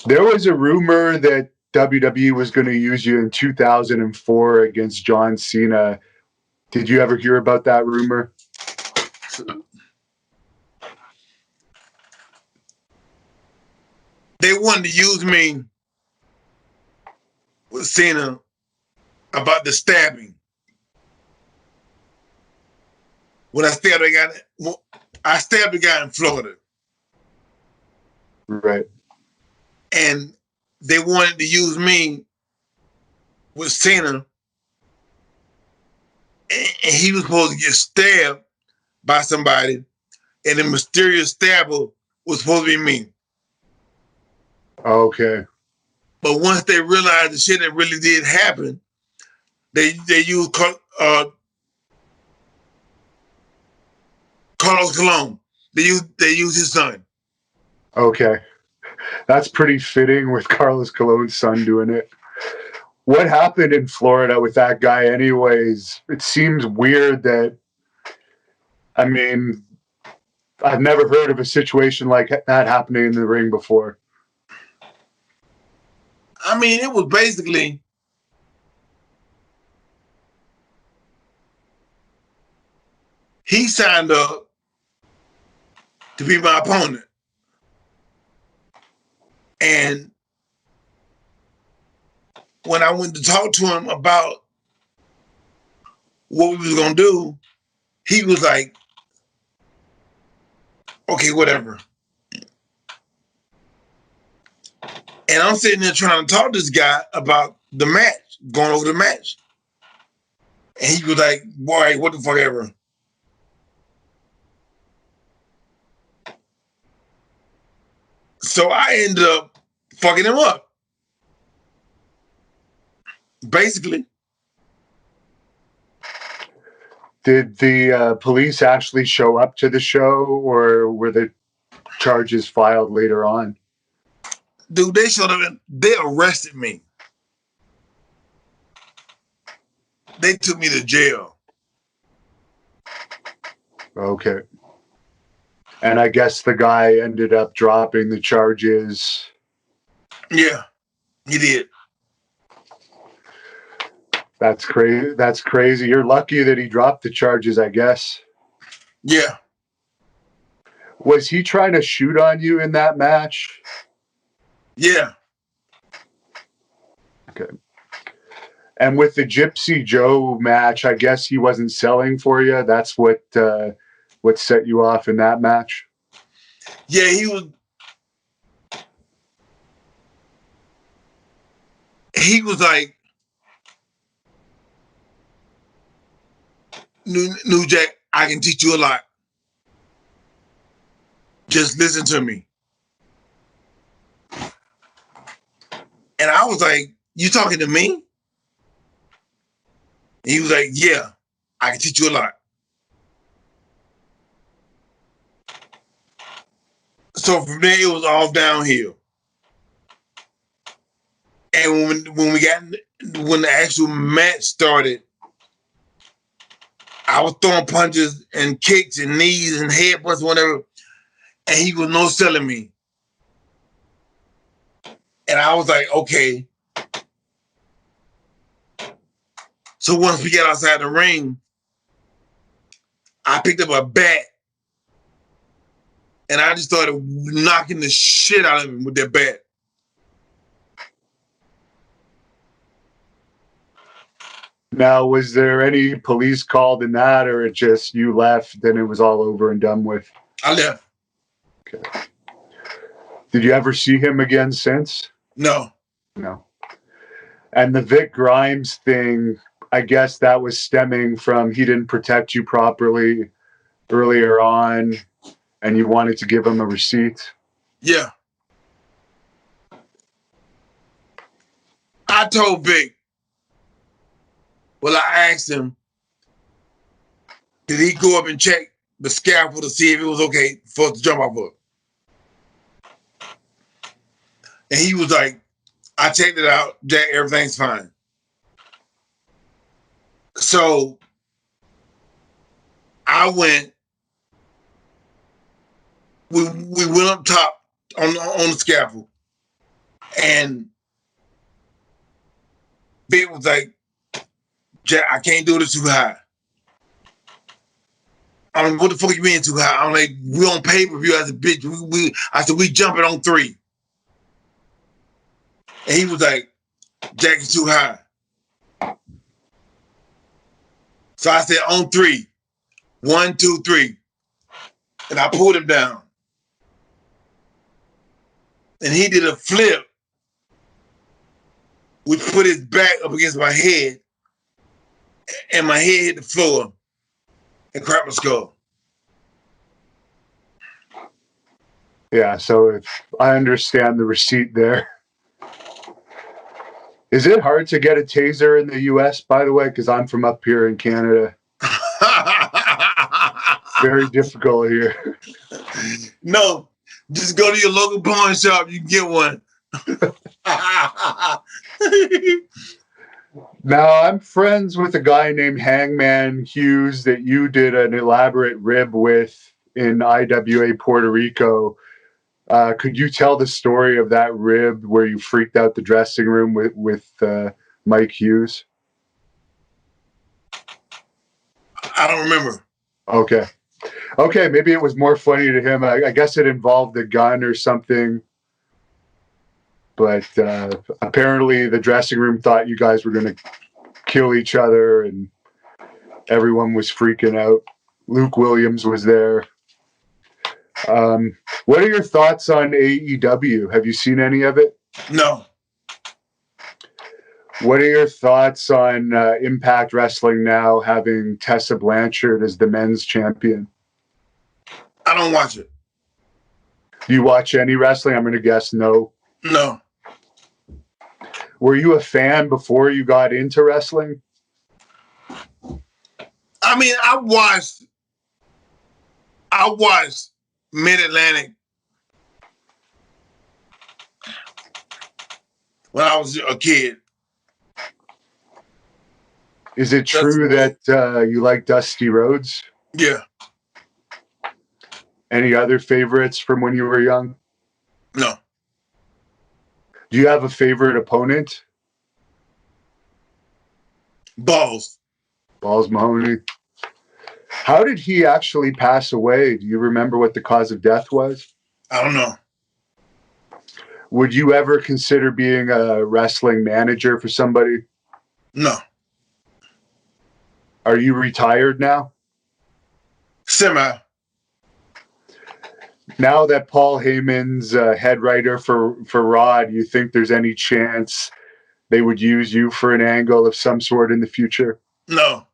There was a rumor that WWE was going to use you in 2004 against John Cena. Did you ever hear about that rumor? They wanted to use me with Cena about the stabbing. When I stabbed a guy in Florida. Right. And they wanted to use me with Cena. And he was supposed to get stabbed by somebody. And the mysterious stabber was supposed to be me. Okay. But once they realized the shit that really did happen, they used Carlos Colon. They used his son. Okay. That's pretty fitting with Carlos Colon's son doing it. What happened in Florida with that guy anyways? It seems weird that, I mean, I've never heard of a situation like that happening in the ring before. I mean, it was basically he signed up to be my opponent. And when I went to talk to him about what we was gonna do, he was like, okay, whatever. And I'm sitting there trying to talk to this guy about the match, going over the match. And he was like, boy, what the fuck ever. So I ended up fucking him up. Basically. Did the police actually show up to the show, or were the charges filed later on? Dude, they showed up and they arrested me. They took me to jail. Okay. And I guess the guy ended up dropping the charges. Yeah, he did. That's crazy. That's crazy. You're lucky that he dropped the charges, I guess. Yeah. Was he trying to shoot on you in that match? Yeah. Okay. And with the Gypsy Joe match, I guess he wasn't selling for you. That's what set you off in that match? Yeah, he was. He was like, New Jack, I can teach you a lot. Just listen to me. And I was like, you talking to me? And he was like, yeah, I can teach you a lot. So from there, it was all downhill. And when the actual match started, I was throwing punches and kicks and knees and headbutts, whatever, and he was no selling me. And I was like, okay. So once we got outside the ring, I picked up a bat and I just started knocking the shit out of him with that bat. Now, was there any police called in that, or it just you left, then it was all over and done with? I left. Okay. Did you ever see him again since? No. No. And the Vic Grimes thing, I guess that was stemming from he didn't protect you properly earlier on, and you wanted to give him a receipt? Yeah. I told Vic, well, I asked him, did he go up and check the scaffold to see if it was okay for us to jump off of? And he was like, I checked it out, Jack, everything's fine. So I went, we went up top on the scaffold, and Vic was like, Jack, I can't do this too high. I'm like, what the fuck you mean too high? I'm like, we on pay-per-view as a bitch. I said, we jumping on 3. And he was like, Jack is too high. So I said, on 3. 1, 2, 3. And I pulled him down. And he did a flip, which put his back up against my head. And my head hit the floor and cracked my skull. Yeah, so if I understand the receipt there. Is it hard to get a taser in the U.S., by the way? Because I'm from up here in Canada. Very difficult here. No, just go to your local pawn shop. You can get one. Now, I'm friends with a guy named Hangman Hughes that you did an elaborate rib with in IWA Puerto Rico. Could you tell the story of that rib where you freaked out the dressing room with Mike Hughes? I don't remember. Okay. Okay, maybe it was more funny to him. I guess it involved a gun or something. But apparently the dressing room thought you guys were going to kill each other, and everyone was freaking out. Luke Williams was there. What are your thoughts on AEW? Have you seen any of it? No. What are your thoughts on Impact Wrestling now having Tessa Blanchard as the men's champion? I don't watch it. Do you watch any wrestling? I'm going to guess no. No. Were you a fan before you got into wrestling? I mean, I watched Mid-Atlantic when I was a kid. Is it true that you like Dusty Rhodes? Yeah. Any other favorites from when you were young? No. Do you have a favorite opponent? Balls. Balls Mahoney. How did he actually pass away? Do you remember what the cause of death was? I don't know. Would you ever consider being a wrestling manager for somebody? No. Are you retired now? Semi. Now that Paul Heyman's head writer for Raw, do you think there's any chance they would use you for an angle of some sort in the future? No.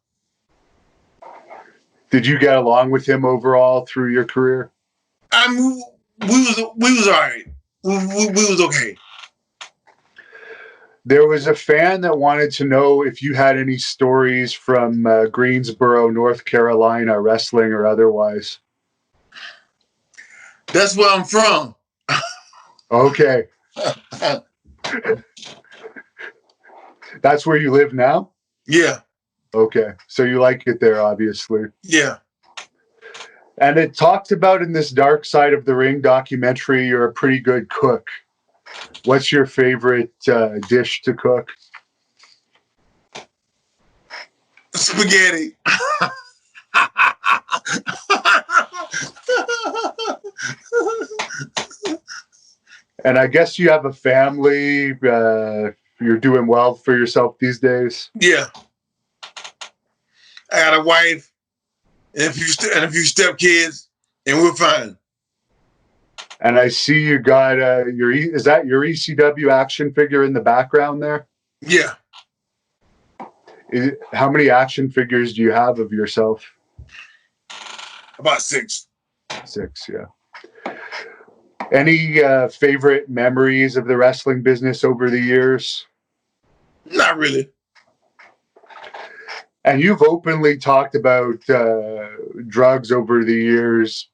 Did you get along with him overall through your career? I mean, we was all right. We was okay. There was a fan that wanted to know if you had any stories from Greensboro, North Carolina, wrestling or otherwise. That's where I'm from. Okay. That's where you live now? Yeah. Okay. So you like it there, obviously. Yeah. And it talked about in this Dark Side of the Ring documentary, you're a pretty good cook. What's your favorite dish to cook? Spaghetti. And I guess you have a family. You're doing well for yourself these days. Yeah. I got a wife and a few stepkids, and we're fine. And I see you got is that your ECW action figure in the background there? Yeah. How many action figures do you have of yourself? About 6. 6, yeah. Any favorite memories of the wrestling business over the years? Not really. And you've openly talked about drugs over the years.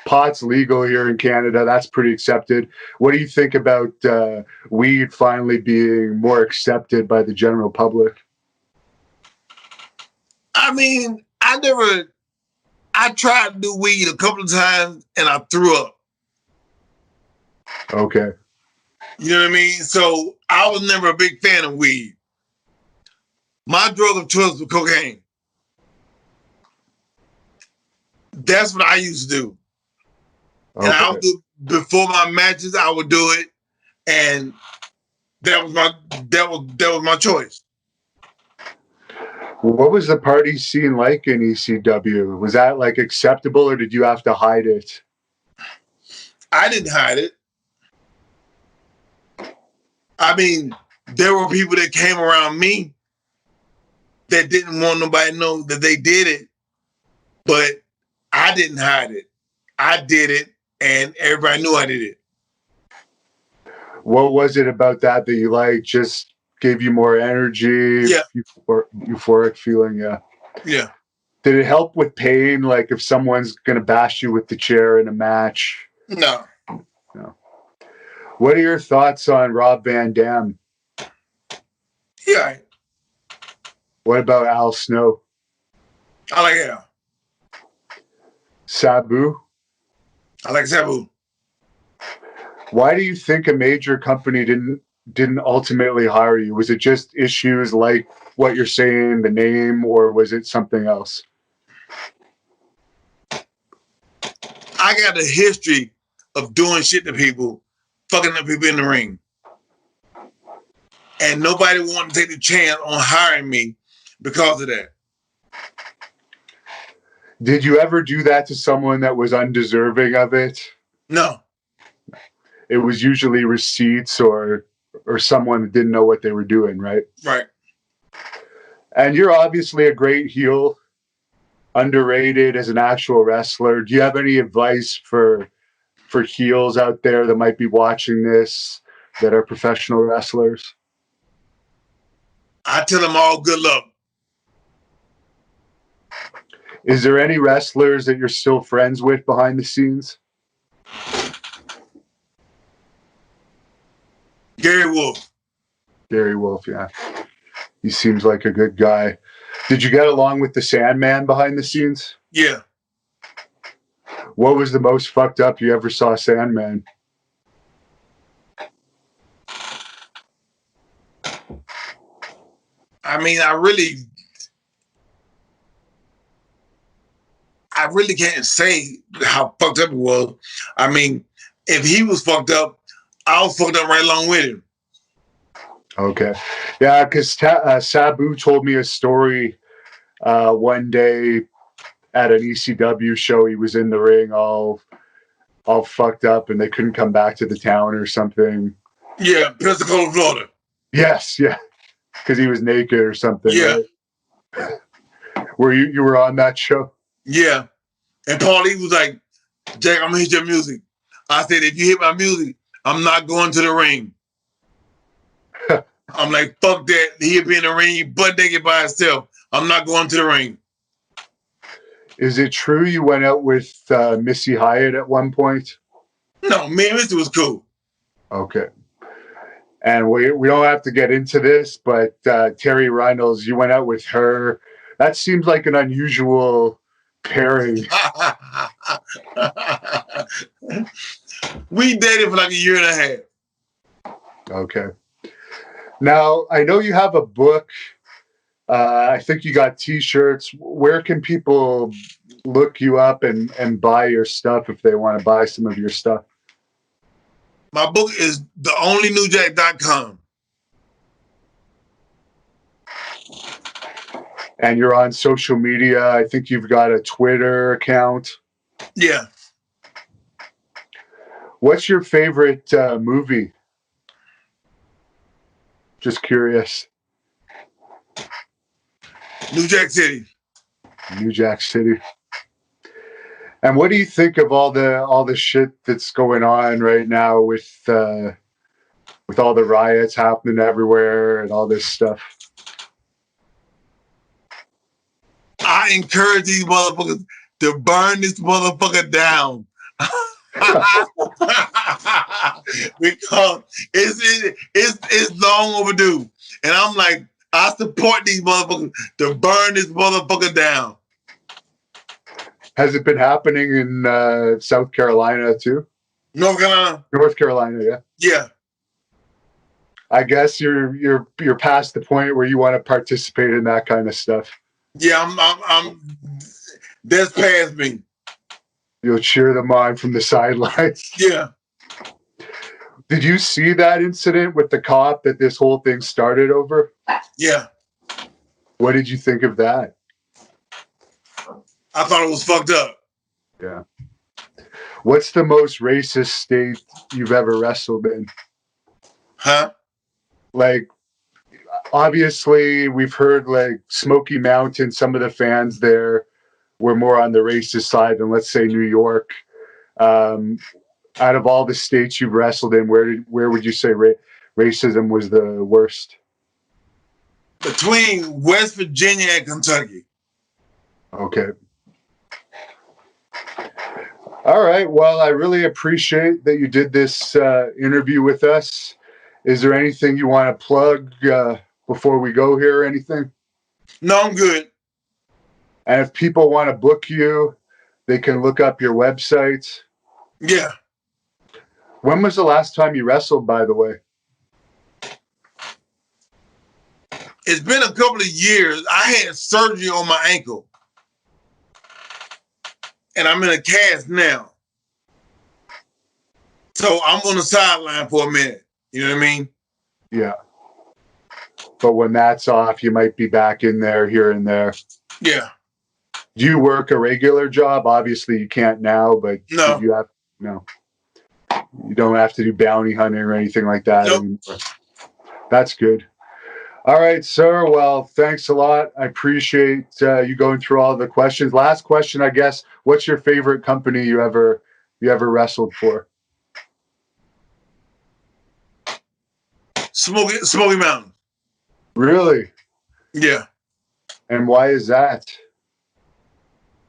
Pot's legal here in Canada. That's pretty accepted. What do you think about weed finally being more accepted by the general public? I mean, I tried to do weed a couple of times and I threw up. Okay. You know what I mean? So I was never a big fan of weed. My drug of choice was cocaine. That's what I used to do. Okay. And I would do, before my matches, I would do it. and that was my choice. What was the party scene like in ECW? Was that like acceptable, or did you have to hide it? I didn't hide it. I mean, there were people that came around me that didn't want nobody to know that they did it, but I didn't hide it. I did it, and everybody knew I did it. What was it about that you liked? Just gave you more energy, Yeah. Euphoric feeling, yeah. Yeah. Did it help with pain, like if someone's going to bash you with the chair in a match? No. No. What are your thoughts on Rob Van Dam? Yeah. What about Al Snow? I like Al. Sabu? I like Sabu. Why do you think a major company didn't ultimately hire you? Was it just issues like what you're saying, the name, or was it something else? I got a history of doing shit to people, fucking up people in the ring. And nobody wanted to take the chance on hiring me because of that. Did you ever do that to someone that was undeserving of it? No. It was usually receipts or someone that didn't know what they were doing, right? Right. And you're obviously a great heel, underrated as an actual wrestler. Do you have any advice for heels out there that might be watching this that are professional wrestlers? I tell them all good luck. Is there any wrestlers that you're still friends with behind the scenes? Gary Wolf. Gary Wolf, yeah. He seems like a good guy. Did you get along with the Sandman behind the scenes? Yeah. What was the most fucked up you ever saw Sandman? I mean, I really can't say how fucked up it was. I mean, if he was fucked up, I was fucked up right along with him. Okay. Yeah, because Sabu told me a story one day at an ECW show. He was in the ring all fucked up and they couldn't come back to the town or something. Yeah, Pensacola, Florida. Yes, yeah. Because he was naked or something. Yeah. Right? Were you were on that show? Yeah. And Paulie was like, Jack, I'm gonna hit your music. I said, if you hit my music, I'm not going to the ring. I'm like, fuck that. He'll be in the ring, butt naked by himself. I'm not going to the ring. Is it true you went out with Missy Hyatt at one point? No, me and Missy was cool. Okay. And we don't have to get into this, but Terry Reynolds, you went out with her. That seems like an unusual pairing. We dated for like a year and a half. Okay. Now, I know you have a book. I think you got T-shirts. Where can people look you up and buy your stuff if they want to buy some of your stuff? My book is theonlynewjack.com. And you're on social media. I think you've got a Twitter account. Yeah. What's your favorite movie? Just curious. New Jack City. New Jack City. And what do you think of all the shit that's going on right now with all the riots happening everywhere and all this stuff? I encourage these motherfuckers to burn this motherfucker down. Because it's long overdue. And I'm like, I support these motherfuckers to burn this motherfucker down. Has it been happening in South Carolina too? North Carolina? North Carolina, yeah. Yeah. I guess you're past the point where you want to participate in that kind of stuff. Yeah, I'm that's past me. You'll cheer them on from the sidelines. Yeah. Did you see that incident with the cop that this whole thing started over? Yeah. What did you think of that? I thought it was fucked up. Yeah. What's the most racist state you've ever wrestled in? Huh? Like, obviously, we've heard like Smokey Mountain, some of the fans there were more on the racist side than, let's say, New York. Out of all the states you've wrestled in, where would you say racism was the worst? Between West Virginia and Kentucky. Okay. All right. Well, I really appreciate that you did this interview with us. Is there anything you want to plug before we go here or anything? No, I'm good. And if people want to book you, they can look up your website. Yeah. When was the last time you wrestled, by the way? It's been a couple of years. I had surgery on my ankle. And I'm in a cast now. So I'm on the sideline for a minute. You know what I mean? Yeah. But when that's off, you might be back in there here and there. Yeah. Do you work a regular job? Obviously, you can't now, but no. No. You don't have to do bounty hunting or anything like that anymore. That's good. All right, sir. Well, thanks a lot. I appreciate you going through all the questions. Last question, I guess. What's your favorite company you ever wrestled for? Smokey Mountain. Really? Yeah. And why is that?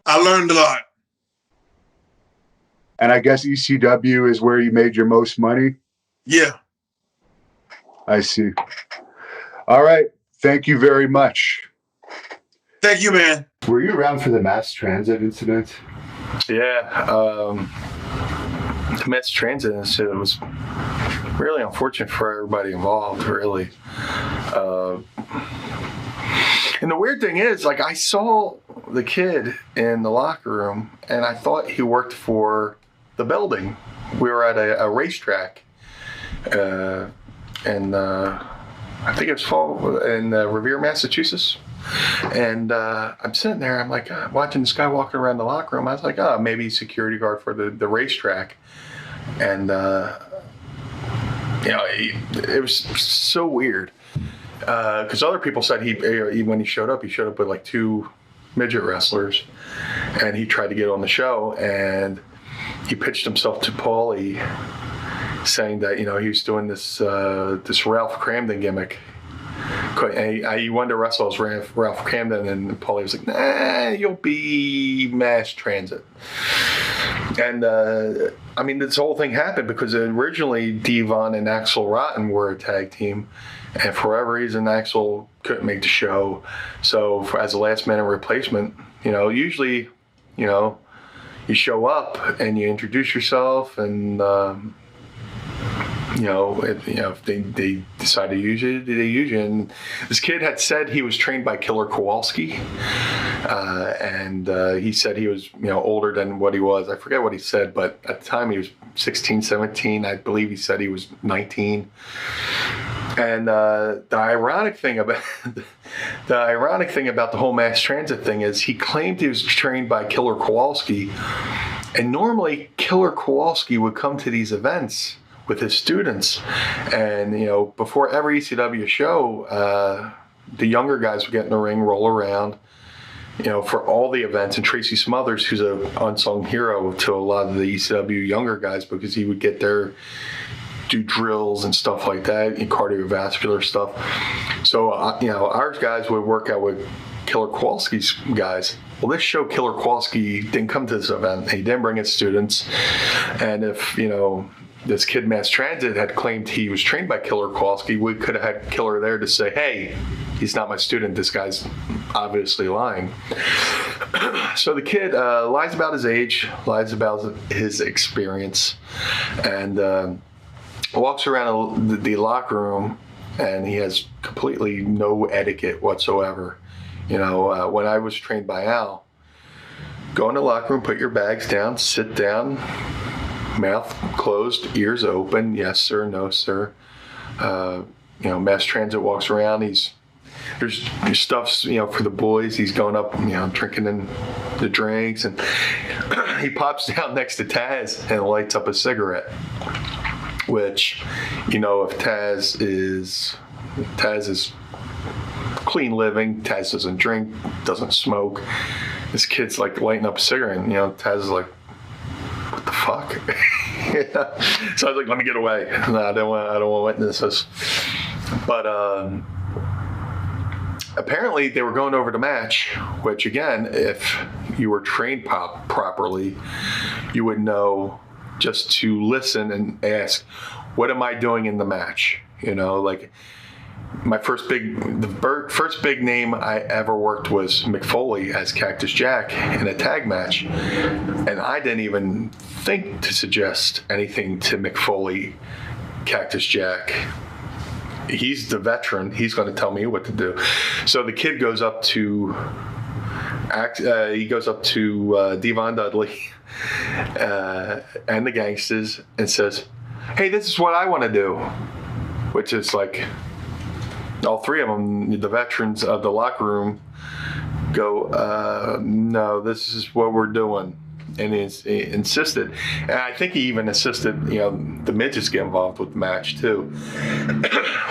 I learned a lot. And I guess ECW is where you made your most money? Yeah. I see. All right. Thank you very much. Thank you, man. Were you around for the mass transit incident? Yeah. The mass transit incident was really unfortunate for everybody involved, really. And the weird thing is, like, I saw the kid in the locker room, and I thought he worked for the building. We were at a racetrack, and I think it was in Revere, Massachusetts. And I'm sitting there, I'm like watching this guy walking around the locker room. I was like, oh, maybe he's security guard for the racetrack. And it was so weird. Because other people said when he showed up with like 2 midget wrestlers, and he tried to get on the show, and he pitched himself to Paulie, saying that he was doing this Ralph Cramden gimmick. He wanted to wrestle as Ralph Cramden, and Paulie was like, "Nah, you'll be mass transit." And this whole thing happened because originally Devon and Axel Rotten were a tag team, and for whatever reason Axel couldn't make the show. So as a last minute replacement, usually, you show up and you introduce yourself, and if they decide to use you, they use you. And this kid had said he was trained by Killer Kowalski, and he said he was older than what he was. I forget what he said, but at the time he was 16, 17. I believe he said he was 19. And the ironic thing about the whole mass transit thing is he claimed he was trained by Killer Kowalski, and normally Killer Kowalski would come to these events with his students, and before every ECW show, the younger guys would get in the ring, roll around, for all the events. And Tracy Smothers, who's an unsung hero to a lot of the ECW younger guys, because he would get there, do drills and stuff like that, and cardiovascular stuff. So our guys would work out with Killer Kowalski's guys. Well, this show, Killer Kowalski didn't come to this event. He didn't bring his students, and if this kid Mass Transit had claimed he was trained by Killer Kowalski, we could have had Killer there to say, hey, he's not my student. This guy's obviously lying. So the kid lies about his age, lies about his experience, and walks around the locker room, and he has completely no etiquette whatsoever. When I was trained by Al, go in the locker room, put your bags down, sit down, mouth closed, ears open. Yes, sir. No, sir. Mass transit walks around. There's stuffs, for the boys. He's going up, drinking in the drinks, and he pops down next to Taz and lights up a cigarette. Which, if Taz is clean living, Taz doesn't drink, doesn't smoke. This kid's like lighting up a cigarette, and Taz is like, "What the fuck?" So I was like, "Let me get away. No, I don't want to witness this." But apparently they were going over the match, which again, if you were trained properly, you would know just to listen and ask, "What am I doing in the match?" Like my first big name I ever worked was McFoley as Cactus Jack in a tag match, and I didn't even think to suggest anything to McFoley, Cactus Jack. He's the veteran. He's going to tell me what to do. So the kid goes up to Devon Dudley and the Gangsters and says, "Hey, this is what I want to do," which is like all three of them, the veterans of the locker room, go, "No, this is what we're doing." And he insisted, and I think he even insisted, the midgets get involved with the match too,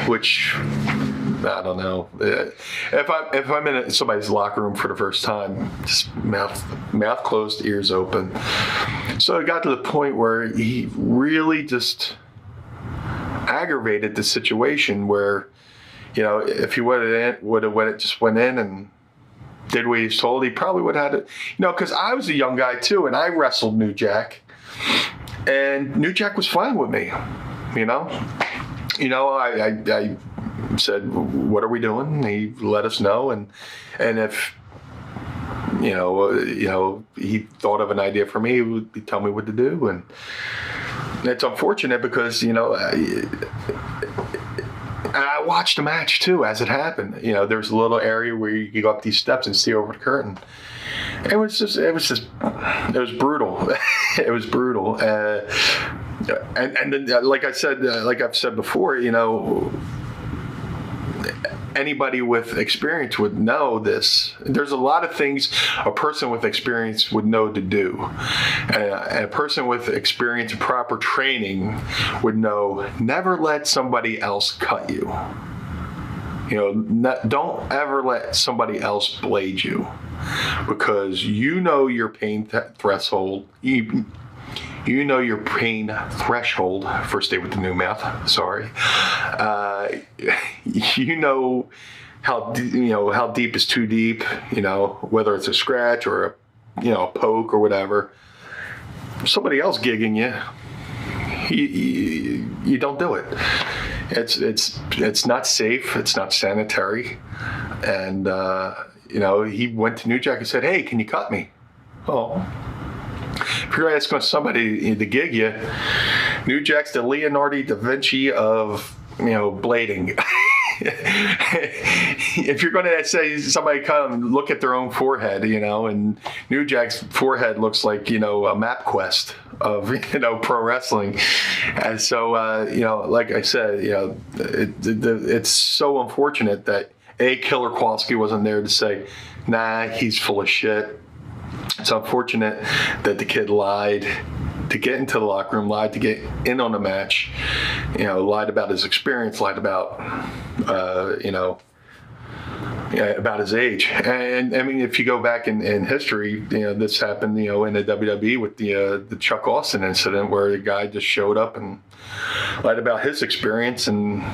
which I don't know. If I'm in somebody's locker room for the first time, just mouth closed, ears open. So it got to the point where he really just aggravated the situation. Where, if he would have just went in and did what he was told, he probably would have had it. Because I was a young guy too, and I wrestled New Jack, and New Jack was fine with me. I said, "What are we doing?" He let us know, and if he thought of an idea for me, he would tell me what to do. And it's unfortunate because I watched the match too as it happened. There's a little area where you go up these steps and see over the curtain. It was brutal. It was brutal. And then, like I've said before, anybody with experience would know this. There's a lot of things a person with experience would know to do. And a person with experience and proper training would know, never let somebody else cut you. Don't ever let somebody else blade you, because your pain threshold. You know your pain threshold. First day with the new mouth. Sorry. How deep is too deep. Whether it's a scratch or a poke or whatever. Somebody else gigging you don't do it. It's not safe. It's not sanitary. And he went to New Jack and said, "Hey, can you cut me?" Oh. If you're asking somebody to gig you, New Jack's the Leonardo da Vinci of, blading. If you're going to say somebody come and look at their own forehead, and New Jack's forehead looks like, a MapQuest of, pro wrestling. And so, like I said, it's so unfortunate that Killer Kowalski wasn't there to say, "Nah, he's full of shit." It's unfortunate that the kid lied to get into the locker room, lied to get in on the match, lied about his experience, lied about, about his age. And I mean, if you go back in history, this happened, in the WWE with the Chuck Austin incident, where the guy just showed up and lied about his experience and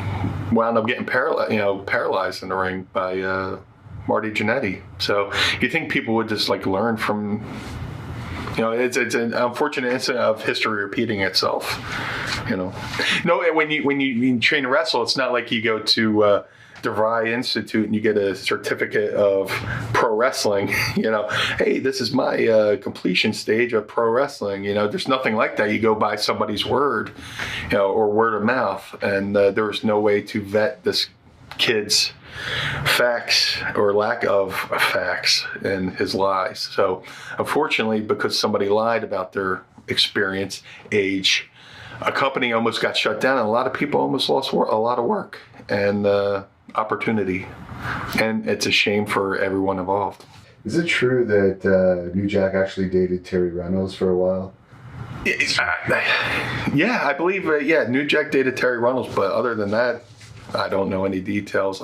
wound up getting paralyzed in the ring by Marty Jannetty. So you think people would just learn from, it's an unfortunate incident of history repeating itself. No, when you train to wrestle, it's not like you go to DeVry Institute and you get a certificate of pro wrestling. Hey, this is my completion stage of pro wrestling. There's nothing like that. You go by somebody's word, or word of mouth, and there was no way to vet this kid's facts or lack of facts and his lies. So unfortunately, because somebody lied about their experience, age. A company almost got shut down, and a lot of people almost lost a lot of work and opportunity. And it's a shame for everyone involved. Is it true that New Jack actually dated Terry Reynolds for a while? Yeah, I believe, New Jack dated Terry Reynolds, but other than that, I don't know any details.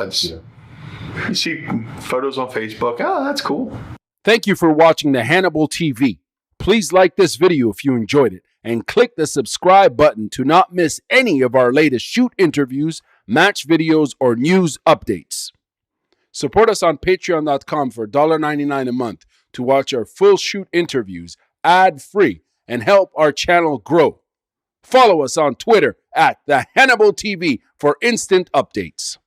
You see photos on Facebook. Oh, that's cool. Thank you for watching the Hannibal TV. Please like this video if you enjoyed it, and click the subscribe button to not miss any of our latest shoot interviews, match videos, or news updates. Support us on patreon.com for $1.99 a month to watch our full shoot interviews ad-free and help our channel grow. Follow us on Twitter at the Hannibal TV for instant updates.